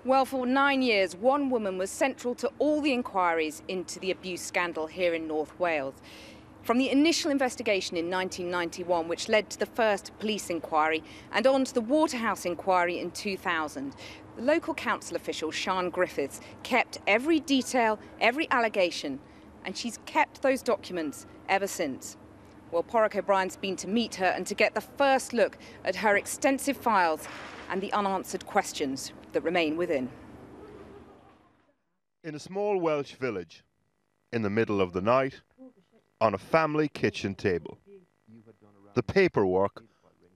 Well, for 9 years, one woman was central to all the inquiries into the abuse scandal here in North Wales. From the initial investigation in 1991, which led to the first police inquiry, and on to the Waterhouse inquiry in 2000, the local council official, Sian Griffiths, kept every detail, every allegation, and she's kept those documents ever since. Well, Porrick O'Brien's been to meet her and to get the first look at her extensive files and the unanswered questions that remain within. In a small Welsh village, in the middle of the night, on a family kitchen table, the paperwork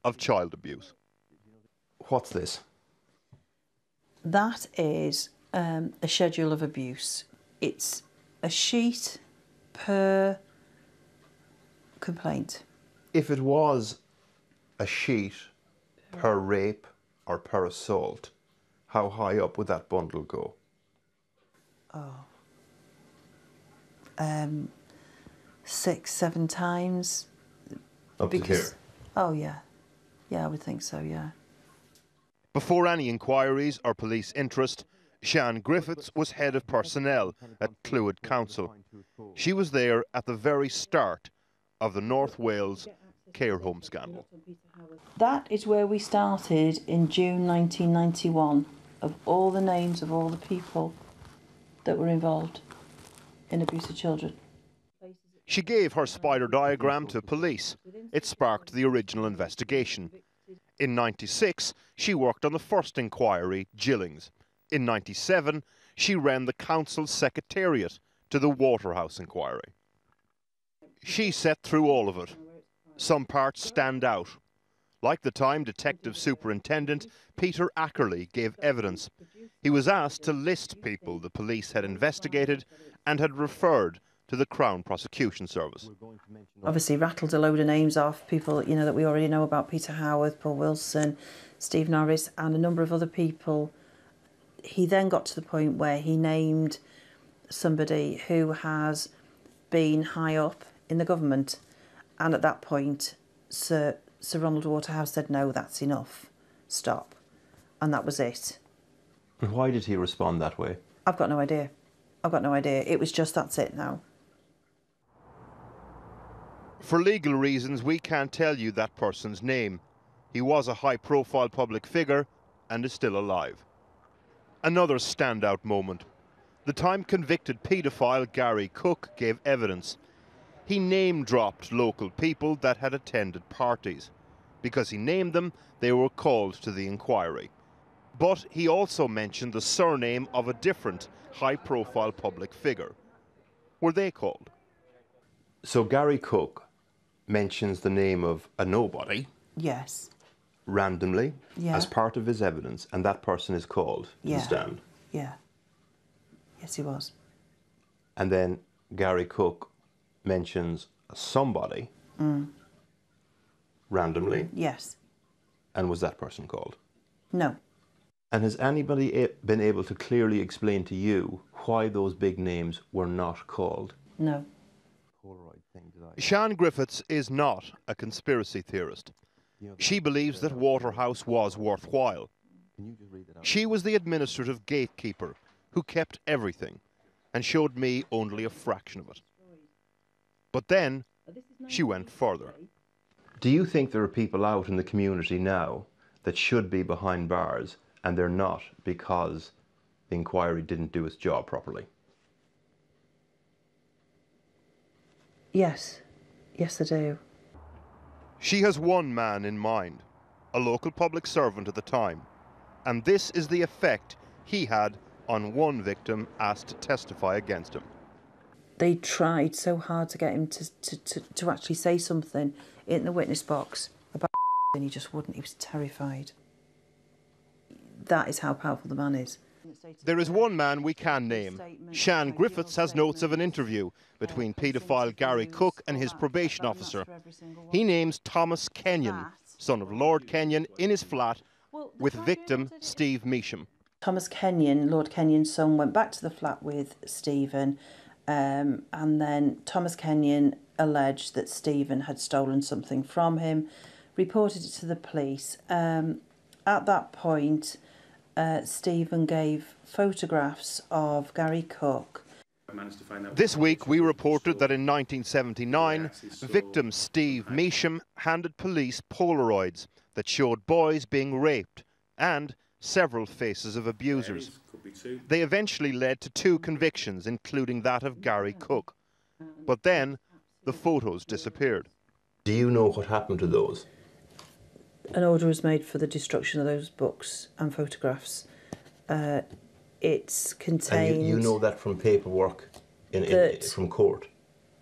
of child abuse. What's this? That is a schedule of abuse. It's a sheet per complaint. If it was a sheet per rape or per assault, how high up would that bundle go? Oh. 6, 7 times. Up to here? Oh, yeah. Yeah, I would think so, yeah. Before any inquiries or police interest, Sian Griffiths was head of personnel at Clwyd Council. She was there at the very start of the North Wales care home scandal. That is where we started in June 1991, of all the names of all the people that were involved in abuse of children. She gave her spider diagram to police. It sparked the original investigation. In '96, she worked on the first inquiry, Gillings. In '97, she ran the council's secretariat to the Waterhouse inquiry. She sat through all of it. Some parts stand out. Like the time Detective Superintendent Peter Ackerley gave evidence. He was asked to list people the police had investigated and had referred to the Crown Prosecution Service. Obviously rattled a load of names off, people, you know, that we already know about: Peter Howarth, Paul Wilson, Steve Norris, and a number of other people. He then got to the point where he named somebody who has been high up in the government, and at that point Sir Ronald Waterhouse said, no, that's enough, stop, and that was it. And why did he respond that way? I've got no idea. I've got no idea. It was just, that's it now. For legal reasons, we can't tell you that person's name. He was a high-profile public figure and is still alive. Another standout moment. The time convicted paedophile Gary Cook gave evidence. He name-dropped local people that had attended parties. Because he named them, they were called to the inquiry. But he also mentioned the surname of a different high-profile public figure. Were they called? So Gary Cook mentions the name of a nobody. Yes. Randomly, Yeah. as part of his evidence, and that person is called to the stand. Yeah. Yes, he was. And then Gary Cook mentions somebody randomly. Yes. And was that person called? No. And has anybody been able to clearly explain to you why those big names were not called? No. Sian Griffiths is not a conspiracy theorist. She believes that Waterhouse was worthwhile. She was the administrative gatekeeper who kept everything and showed me only a fraction of it. But then she went further. Do you think there are people out in the community now that should be behind bars and they're not because the inquiry didn't do its job properly? Yes. Yes, I do. She has one man in mind, a local public servant at the time, and this is the effect he had on one victim asked to testify against him. They tried so hard to get him to actually say something in the witness box about and he just wouldn't. He was terrified. That is how powerful the man is. There is one man we can name. Sian Griffiths has notes of an interview between paedophile Gary Cook and his probation officer. He names Thomas Kenyon, son of Lord Kenyon, in his flat with victim Steve Measham. Thomas Kenyon, Lord Kenyon's son, went back to the flat with Stephen, and then Thomas Kenyon alleged that Stephen had stolen something from him, reported it to the police. At that point, Stephen gave photographs of Gary Cook. This week we reported that in 1979, victim Steve Measham handed police Polaroids that showed boys being raped and several faces of abusers. They eventually led to 2 convictions, including that of Gary Cook. But then the photos disappeared. Do you know what happened to those? An order was made for the destruction of those books and photographs. It's contained... And you know that from paperwork from court?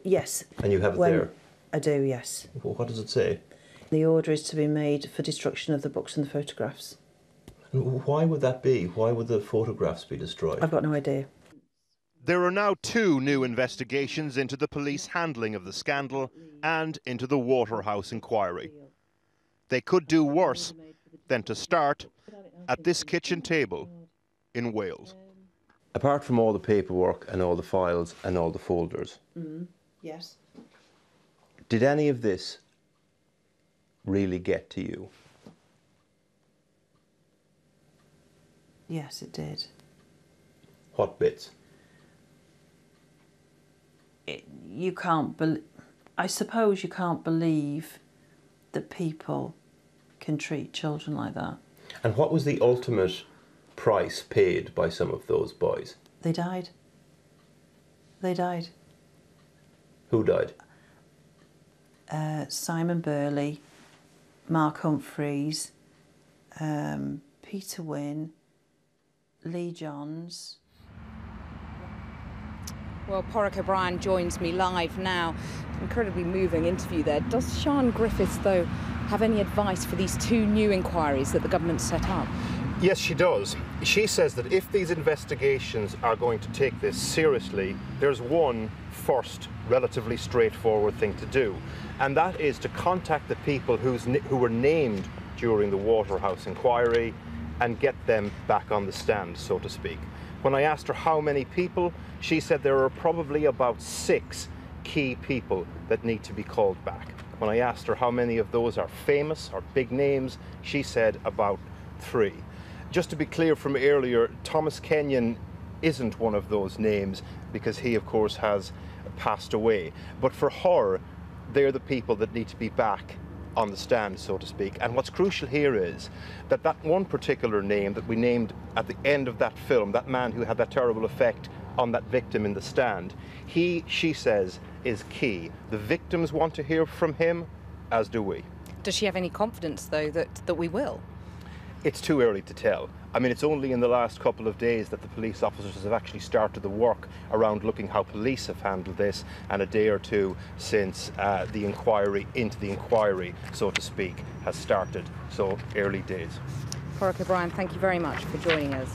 Yes. And you have it there? I do, yes. Well, what does it say? The order is to be made for destruction of the books and the photographs. And why would that be? Why would the photographs be destroyed? I've got no idea. There are now 2 new investigations into the police handling of the scandal and into the Waterhouse inquiry. They could do worse than to start at this kitchen table in Wales. Apart from all the paperwork and all the files and all the folders, Yes. did any of this really get to you? Yes, it did. What bits? You can't I suppose you can't believe that people can treat children like that. And what was the ultimate price paid by some of those boys? They died. They died. Who died? Simon Burley, Mark Humphreys, Peter Wynne, Lee Johns. Well, Porrick O'Brien joins me live now. Incredibly moving interview there. Does Sian Griffiths, though, have any advice for these 2 new inquiries that the government set up? Yes, she does. She says that if these investigations are going to take this seriously, there's one first relatively straightforward thing to do, and that is to contact the people who were named during the Waterhouse inquiry and get them back on the stand, so to speak. When I asked her how many people, she said there are probably about 6 key people that need to be called back. When I asked her how many of those are famous or big names, she said about 3. Just to be clear from earlier, Thomas Kenyon isn't one of those names because he, of course, has passed away. But for her, they're the people that need to be back on the stand, so to speak. And what's crucial here is that that one particular name that we named at the end of that film, that man who had that terrible effect on that victim in the stand, she says, is key. The victims want to hear from him, as do we. Does she have any confidence, though, that we will? It's too early to tell. I mean, it's only in the last couple of days that the police officers have actually started the work around looking how police have handled this, and a day or 2 since the inquiry into the inquiry, so to speak, has started. So, early days. Porrick O'Brien, thank you very much for joining us.